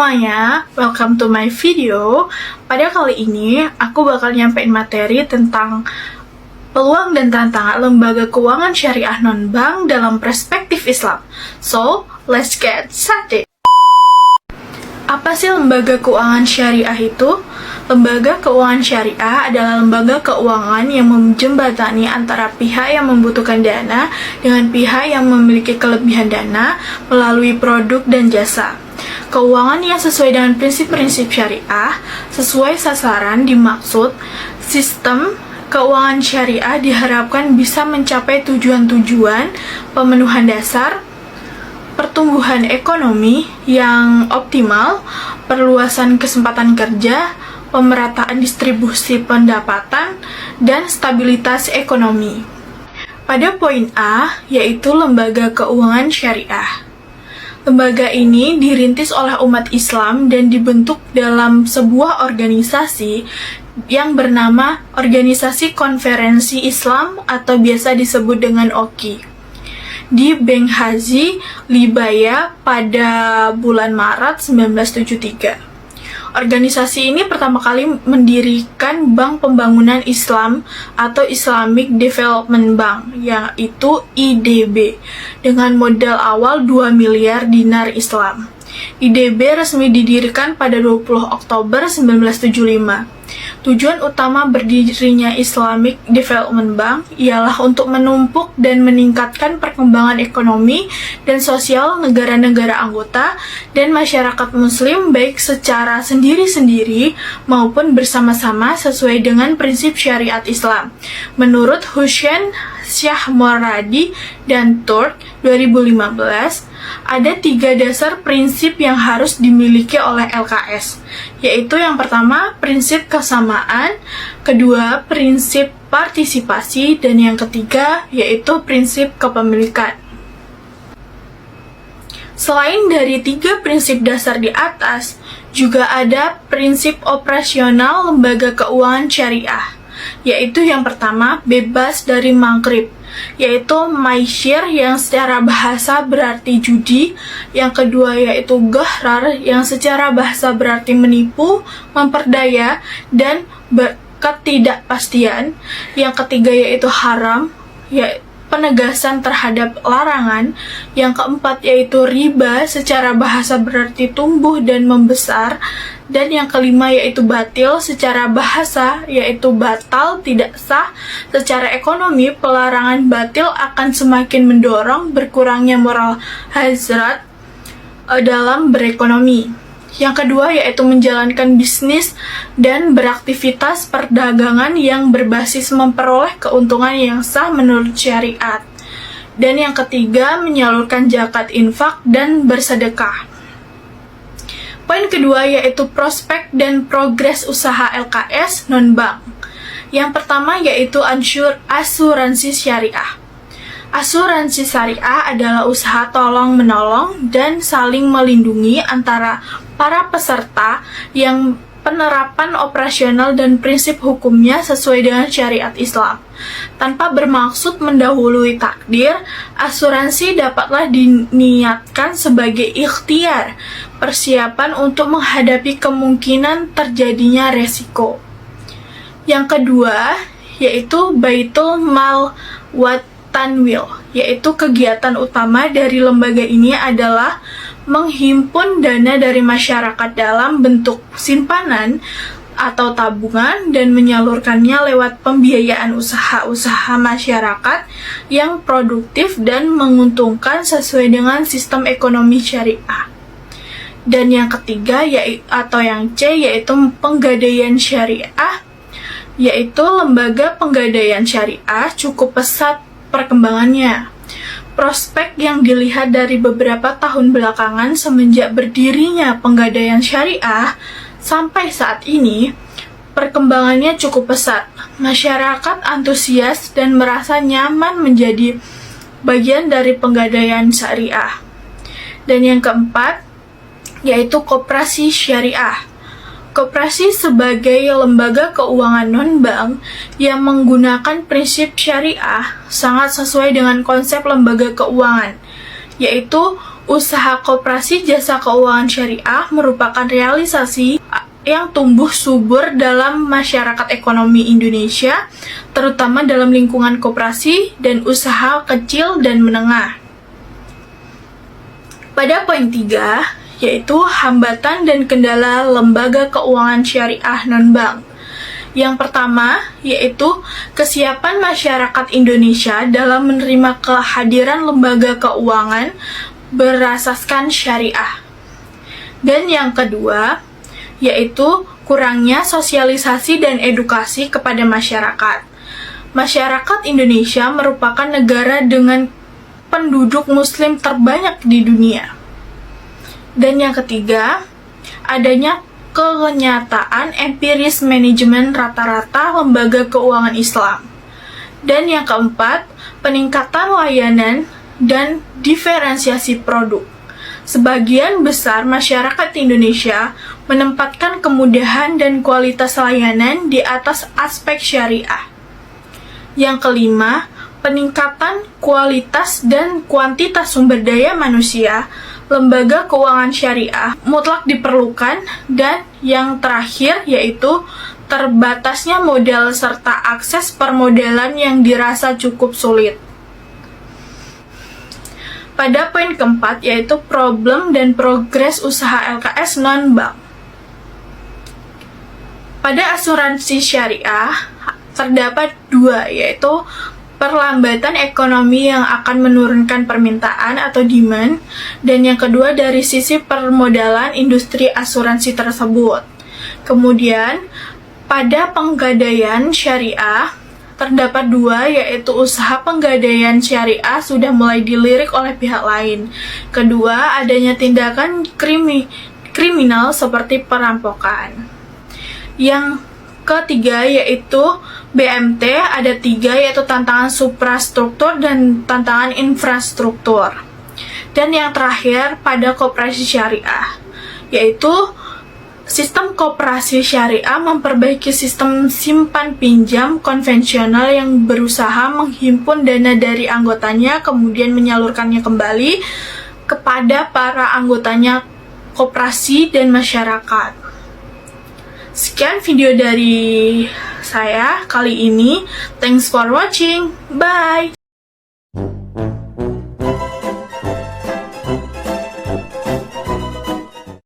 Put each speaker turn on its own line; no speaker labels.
semuanya, welcome to my video. Pada kali ini, aku bakal nyampein materi tentang peluang dan tantangan lembaga keuangan syariah non-bank dalam perspektif Islam. So, let's get started. Apa sih lembaga keuangan syariah itu? Lembaga keuangan syariah adalah lembaga keuangan yang menjembatani antara pihak yang membutuhkan dana dengan pihak yang memiliki kelebihan dana melalui produk dan jasa. Keuangan yang sesuai dengan prinsip-prinsip syariah, sesuai sasaran dimaksud, sistem keuangan syariah diharapkan bisa mencapai tujuan-tujuan pemenuhan dasar, pertumbuhan ekonomi yang optimal, perluasan kesempatan kerja, pemerataan distribusi pendapatan, dan stabilitas ekonomi. Pada poin A, yaitu lembaga keuangan syariah. Lembaga ini dirintis oleh umat Islam dan dibentuk dalam sebuah organisasi yang bernama Organisasi Konferensi Islam atau biasa disebut dengan OKI, di Benghazi, Libya pada bulan Maret 1973. Organisasi ini pertama kali mendirikan Bank Pembangunan Islam atau Islamic Development Bank, yaitu IDB, dengan modal awal 2 miliar dinar Islam. IDB resmi didirikan pada 20 Oktober 1975. Tujuan utama berdirinya Islamic Development Bank ialah untuk menumpuk dan meningkatkan perkembangan ekonomi dan sosial negara-negara anggota dan masyarakat muslim baik secara sendiri-sendiri maupun bersama-sama sesuai dengan prinsip syariat Islam. Menurut Hussein Syah Moradi dan Turk 2015, ada 3 dasar prinsip yang harus dimiliki oleh LKS, yaitu yang pertama, prinsip kesamaan, kedua, prinsip partisipasi, dan yang ketiga, yaitu prinsip kepemilikan. Selain dari 3 prinsip dasar di atas, juga ada prinsip operasional lembaga keuangan syariah, yaitu yang pertama, bebas dari mangkrib, yaitu maisir yang secara bahasa berarti judi, yang kedua yaitu ghrar yang secara bahasa berarti menipu, memperdaya, dan ketidakpastian, yang ketiga yaitu haram, yaitu penegasan terhadap larangan, yang keempat yaitu riba secara bahasa berarti tumbuh dan membesar, dan yang kelima yaitu batil secara bahasa yaitu batal, tidak sah. Secara ekonomi, pelarangan batil akan semakin mendorong berkurangnya moral hazrat dalam berekonomi. Yang kedua yaitu menjalankan bisnis dan beraktivitas perdagangan yang berbasis memperoleh keuntungan yang sah menurut syariat. Dan yang ketiga, menyalurkan zakat, infak, dan bersedekah. Poin kedua yaitu prospek dan progres usaha LKS non-bank. Yang pertama yaitu asuransi syariah. Asuransi syariah adalah usaha tolong-menolong dan saling melindungi antara para peserta yang penerapan operasional dan prinsip hukumnya sesuai dengan syariat Islam. Tanpa bermaksud mendahului takdir, asuransi dapatlah diniatkan sebagai ikhtiar, persiapan untuk menghadapi kemungkinan terjadinya resiko. Yang kedua, yaitu Baitul Mal wa Tanwil, yaitu kegiatan utama dari lembaga ini adalah menghimpun dana dari masyarakat dalam bentuk simpanan atau tabungan dan menyalurkannya lewat pembiayaan usaha-usaha masyarakat yang produktif dan menguntungkan sesuai dengan sistem ekonomi syariah. Dan yang ketiga atau yang C yaitu penggadaian syariah, yaitu lembaga penggadaian syariah cukup pesat perkembangannya. Prospek yang dilihat dari beberapa tahun belakangan semenjak berdirinya penggadaian syariah sampai saat ini, perkembangannya cukup pesat. Masyarakat antusias dan merasa nyaman menjadi bagian dari penggadaian syariah. Dan yang keempat, yaitu koperasi syariah. Koperasi sebagai lembaga keuangan non-bank yang menggunakan prinsip syariah sangat sesuai dengan konsep lembaga keuangan, yaitu Usaha koperasi jasa keuangan syariah merupakan realisasi yang tumbuh subur dalam masyarakat ekonomi Indonesia, terutama dalam lingkungan koperasi dan usaha kecil dan menengah. Pada poin 3, yaitu hambatan dan kendala lembaga keuangan syariah non-bank. Yang pertama, yaitu kesiapan masyarakat Indonesia dalam menerima kehadiran lembaga keuangan berasaskan syariah. Dan yang kedua, yaitu kurangnya sosialisasi dan edukasi kepada masyarakat. Masyarakat Indonesia merupakan negara dengan penduduk muslim terbanyak di dunia. Dan yang ketiga, adanya kenyataan empiris manajemen rata-rata lembaga keuangan Islam. Dan yang keempat, peningkatan layanan dan diferensiasi produk. Sebagian besar masyarakat Indonesia menempatkan kemudahan dan kualitas layanan di atas aspek syariah. Yang kelima, peningkatan kualitas dan kuantitas sumber daya manusia. Lembaga keuangan syariah mutlak diperlukan. Dan yang terakhir yaitu terbatasnya modal serta akses permodalan yang dirasa cukup sulit. Pada poin keempat yaitu problem dan progres usaha LKS non-bank. Pada asuransi syariah terdapat dua, yaitu perlambatan ekonomi yang akan menurunkan permintaan atau demand, dan yang kedua dari sisi permodalan industri asuransi tersebut. Kemudian, pada penggadaian syariah, terdapat dua, yaitu usaha penggadaian syariah sudah mulai dilirik oleh pihak lain. Kedua, adanya tindakan kriminal seperti perampokan. Yang ketiga yaitu BMT, ada 3, yaitu tantangan suprastruktur dan tantangan infrastruktur. Dan yang terakhir pada koperasi syariah, yaitu sistem koperasi syariah memperbaiki sistem simpan pinjam konvensional yang berusaha menghimpun dana dari anggotanya kemudian menyalurkannya kembali kepada para anggotanya koperasi dan masyarakat. Sekian video dari saya kali ini. Thanks for watching. Bye.